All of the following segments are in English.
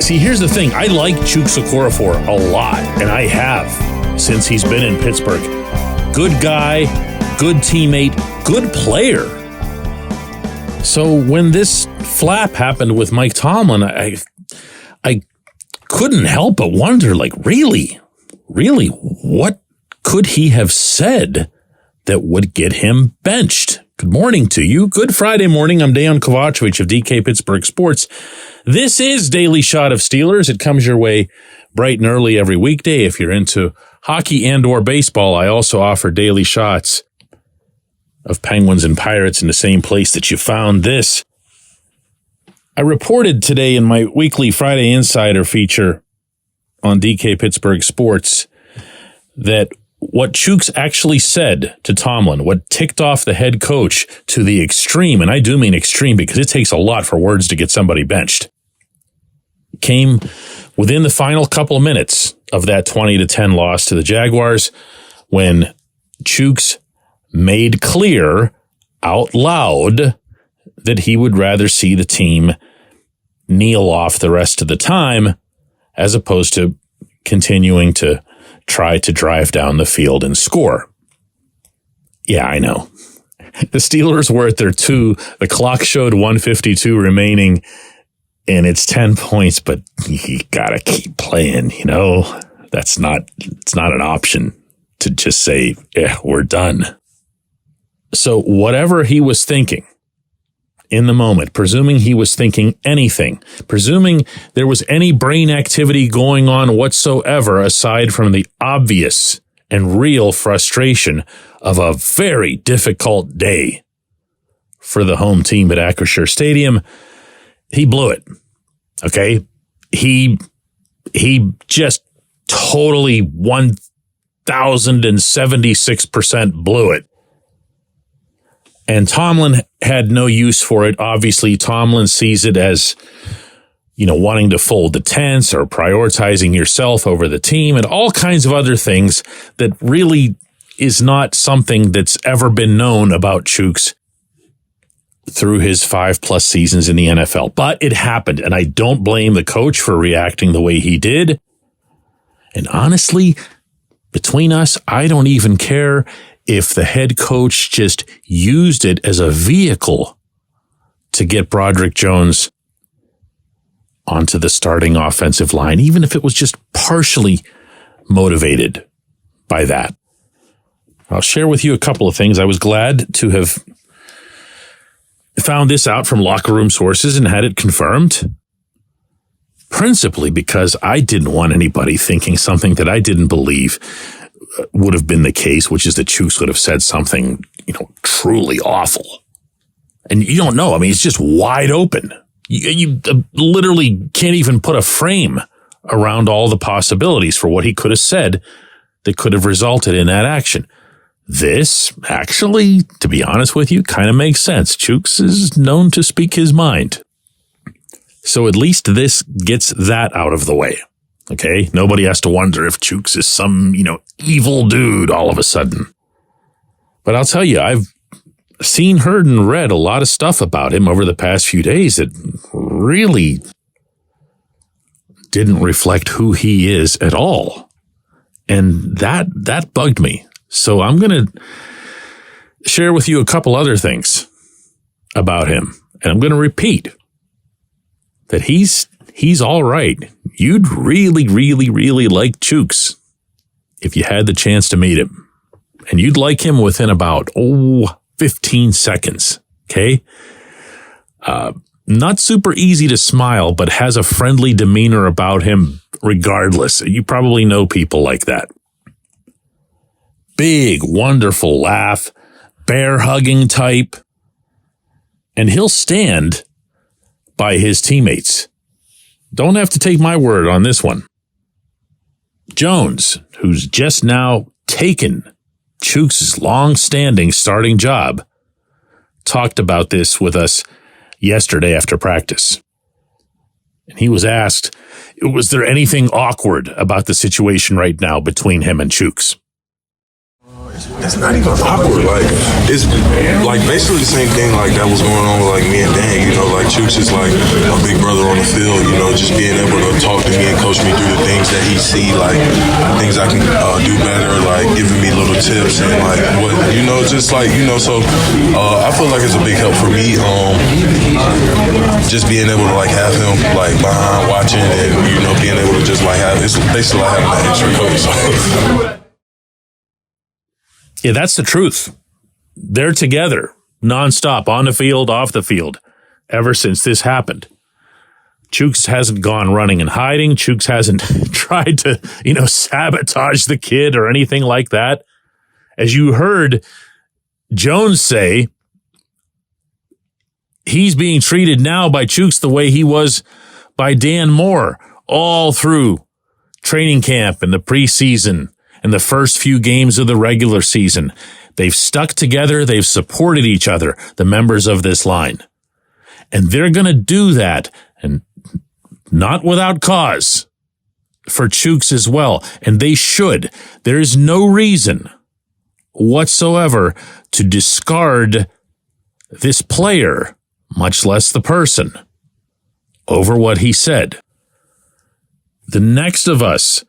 See, here's the thing. I like Chuks Okorafor a lot, and I have since he's been in Pittsburgh. Good guy, good teammate, good player. So when this flap happened with Mike Tomlin, I couldn't help but wonder, like, really, what could he have said that would get him benched? Good morning to you. Good Friday morning. I'm Dejan Kovacevic of DK Pittsburgh Sports. This is Daily Shot of Steelers. It comes your way bright and early every weekday. If you're into hockey and or baseball, I also offer daily shots of Penguins and Pirates in the same place that you found this. I reported today in my weekly Friday Insider feature on DK Pittsburgh Sports that what Chuks actually said to Tomlin, what ticked off the head coach to the extreme, and I do mean extreme because it takes a lot for words to get somebody benched, came within the final couple of minutes of that 20-10 loss to the Jaguars when Chuks made clear out loud that he would rather see the team kneel off the rest of the time as opposed to continuing to try to drive down the field and score. Yeah, I know. The Steelers were at their 2. The clock showed 1:52 remaining, and it's 10 points, but you gotta keep playing, you know? It's not an option to just say, yeah, we're done. So whatever he was thinking in the moment, presuming he was thinking anything, presuming there was any brain activity going on whatsoever aside from the obvious and real frustration of a very difficult day for the home team at Acrisure Stadium, he blew it. Okay? He just totally 1,076% blew it. And Tomlin had no use for it. Obviously, Tomlin sees it as, wanting to fold the tents or prioritizing yourself over the team and all kinds of other things that really is not something that's ever been known about Chuks through his 5+ seasons in the NFL. But it happened, and I don't blame the coach for reacting the way he did. And honestly, between us, I don't even care if the head coach just used it as a vehicle to get Broderick Jones onto the starting offensive line, even if it was just partially motivated by that. I'll share with you a couple of things. I was glad to have found this out from locker room sources and had it confirmed, principally because I didn't want anybody thinking something that I didn't believe would have been the case, which is that Chuks would have said something, truly awful. And you don't know. I mean, it's just wide open. You literally can't even put a frame around all the possibilities for what he could have said that could have resulted in that action. This, actually, to be honest with you, kind of makes sense. Chuks is known to speak his mind. So at least this gets that out of the way. Okay, nobody has to wonder if Chuks is some, evil dude all of a sudden. But I'll tell you, I've seen, heard, and read a lot of stuff about him over the past few days that really didn't reflect who he is at all. And that bugged me. So I'm going to share with you a couple other things about him. And I'm going to repeat that he's all right. You'd really, really, really like Chuks if you had the chance to meet him. And you'd like him within about, 15 seconds. Okay? Not super easy to smile, but has a friendly demeanor about him regardless. You probably know people like that. Big, wonderful laugh, bear-hugging type. And he'll stand by his teammates. Don't have to take my word on this one. Jones, who's just now taken Chuks' long-standing starting job, talked about this with us yesterday after practice. And he was asked, was there anything awkward about the situation right now between him and Chuks? It's not even awkward. Like, it's like basically the same thing like that was going on with like me and Dan. You know, like Chuks is like a big brother on the field. You know, just being able to talk to me and coach me through the things that he see, like things I can do better, like giving me little tips and like what just like So I feel like it's a big help for me. Just being able to like have him like behind watching and being able to just like have it's basically like having an extra coach. Yeah, that's the truth. They're together nonstop on the field, off the field, ever since this happened. Chuks hasn't gone running and hiding. Chuks hasn't tried to, sabotage the kid or anything like that. As you heard Jones say, he's being treated now by Chuks the way he was by Dan Moore all through training camp and the preseason and the first few games of the regular season. They've stuck together. They've supported each other, the members of this line. And they're going to do that, and not without cause, for Chuks as well. And they should. There is no reason whatsoever to discard this player, much less the person, over what he said. The next of us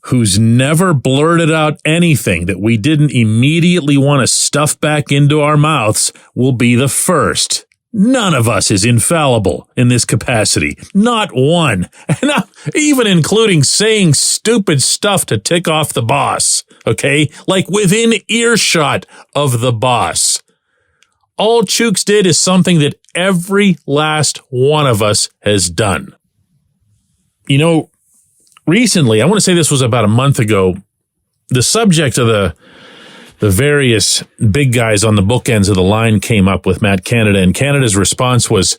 who's never blurted out anything that we didn't immediately want to stuff back into our mouths will be the first. None of us is infallible in this capacity. Not one. And even including saying stupid stuff to tick off the boss. Okay? Like within earshot of the boss. All Chuks did is something that every last one of us has done. Recently, I want to say this was about a month ago, the subject of the various big guys on the bookends of the line came up with Matt Canada, and Canada's response was,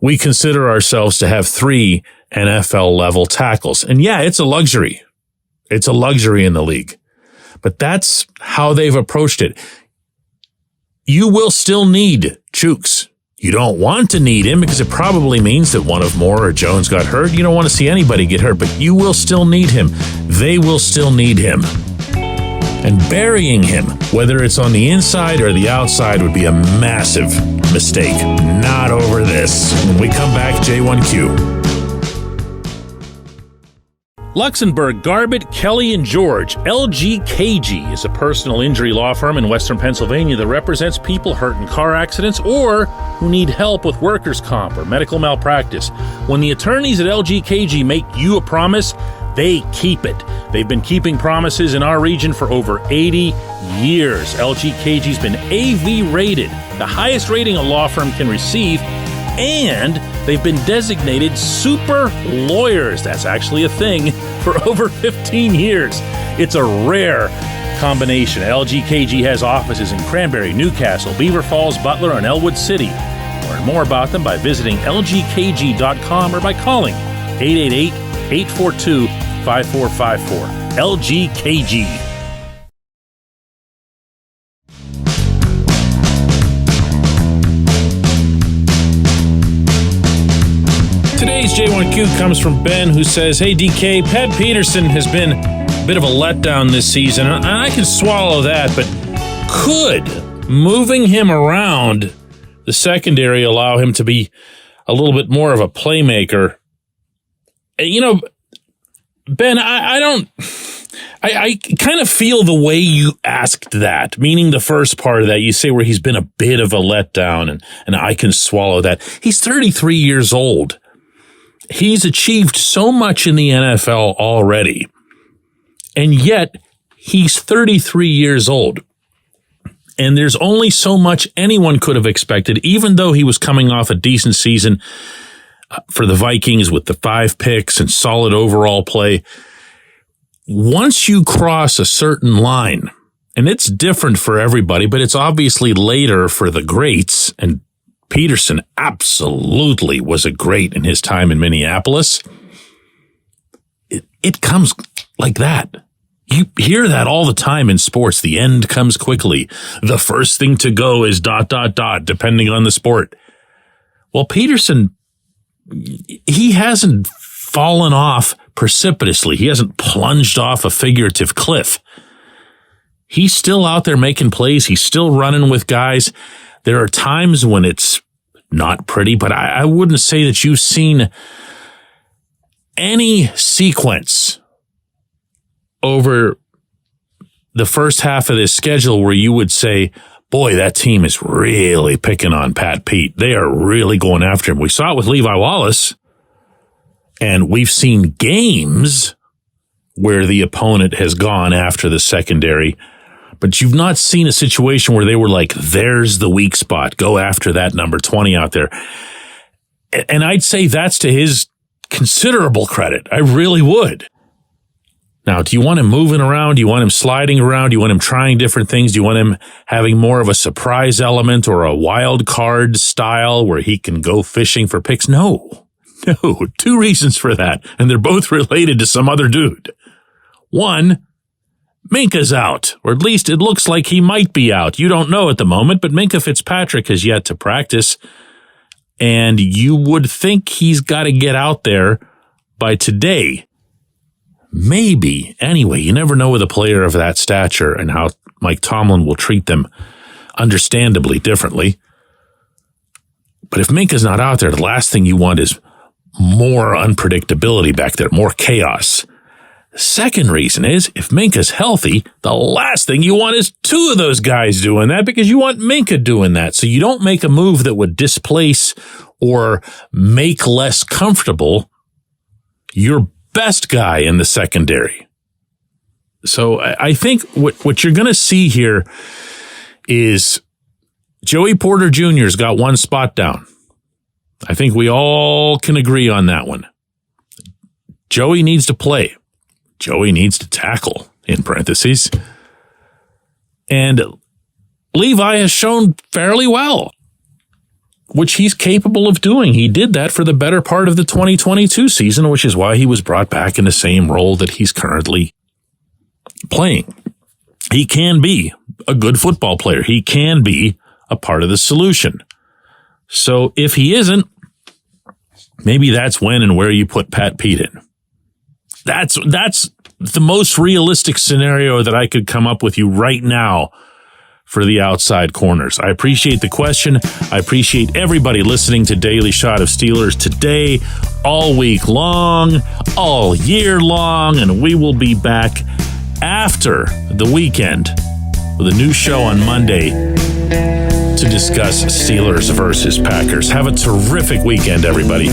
we consider ourselves to have 3 NFL-level tackles. And yeah, it's a luxury. It's a luxury in the league. But that's how they've approached it. You will still need Chuks. You don't want to need him because it probably means that one of Moore or Jones got hurt. You don't want to see anybody get hurt, but you will still need him. They will still need him. And burying him, whether it's on the inside or the outside, would be a massive mistake. Not over this. When we come back, J1Q. Luxembourg, Garbett, Kelly, and George. LGKG is a personal injury law firm in Western Pennsylvania that represents people hurt in car accidents or who need help with workers' comp or medical malpractice. When the attorneys at LGKG make you a promise, they keep it. They've been keeping promises in our region for over 80 years. LGKG's been AV rated, the highest rating a law firm can receive, and they've been designated super lawyers. That's actually a thing for over 15 years. It's a rare combination. LGKG has offices in Cranberry, Newcastle, Beaver Falls, Butler, and Elwood City. Learn more about them by visiting lgkg.com or by calling 888-842-5454. LGKG. Today's J1Q comes from Ben, who says, hey, DK, Pat Peterson has been a bit of a letdown this season, and I can swallow that, but could moving him around the secondary allow him to be a little bit more of a playmaker? Ben, I kind of feel the way you asked that, meaning the first part of that, you say where he's been a bit of a letdown, and I can swallow that. He's 33 years old. He's achieved so much in the NFL already, and yet he's 33 years old. And there's only so much anyone could have expected, even though he was coming off a decent season for the Vikings with the 5 picks and solid overall play. Once you cross a certain line, and it's different for everybody, but it's obviously later for the greats, and Peterson absolutely was a great in his time in Minneapolis. It comes like that. You hear that all the time in sports. The end comes quickly. The first thing to go is ... depending on the sport. Well, Peterson, he hasn't fallen off precipitously. He hasn't plunged off a figurative cliff. He's still out there making plays. He's still running with guys. There are times when it's not pretty, but I wouldn't say that you've seen any sequence over the first half of this schedule where you would say, boy, that team is really picking on Pat Pete. They are really going after him. We saw it with Levi Wallace, and we've seen games where the opponent has gone after the secondary, but you've not seen a situation where they were like, there's the weak spot. Go after that number 20 out there. And I'd say that's to his considerable credit. I really would. Now, do you want him moving around? Do you want him sliding around? Do you want him trying different things? Do you want him having more of a surprise element or a wild card style where he can go fishing for picks? No. Two reasons for that, and they're both related to some other dude. One, Minka's out, or at least it looks like he might be out. You don't know at the moment, but Minkah Fitzpatrick has yet to practice, and you would think he's got to get out there by today. Maybe. Anyway, you never know with a player of that stature and how Mike Tomlin will treat them understandably differently. But if Minka's not out there, the last thing you want is more unpredictability back there, more chaos. The second reason is if Minka's healthy, the last thing you want is two of those guys doing that because you want Minkah doing that. So you don't make a move that would displace or make less comfortable your best guy in the secondary. So I think what you're going to see here is Joey Porter Jr.'s got one spot down. I think we all can agree on that one. Joey needs to play. Joey needs to tackle, in parentheses. And Levi has shown fairly well, which he's capable of doing. He did that for the better part of the 2022 season, which is why he was brought back in the same role that he's currently playing. He can be a good football player. He can be a part of the solution. So if he isn't, maybe that's when and where you put Pat Pete in. That's the most realistic scenario that I could come up with you right now for the outside corners. I appreciate the question. I appreciate everybody listening to Daily Shot of Steelers today, all week long, all year long, and we will be back after the weekend with a new show on Monday to discuss Steelers versus Packers. Have a terrific weekend, everybody.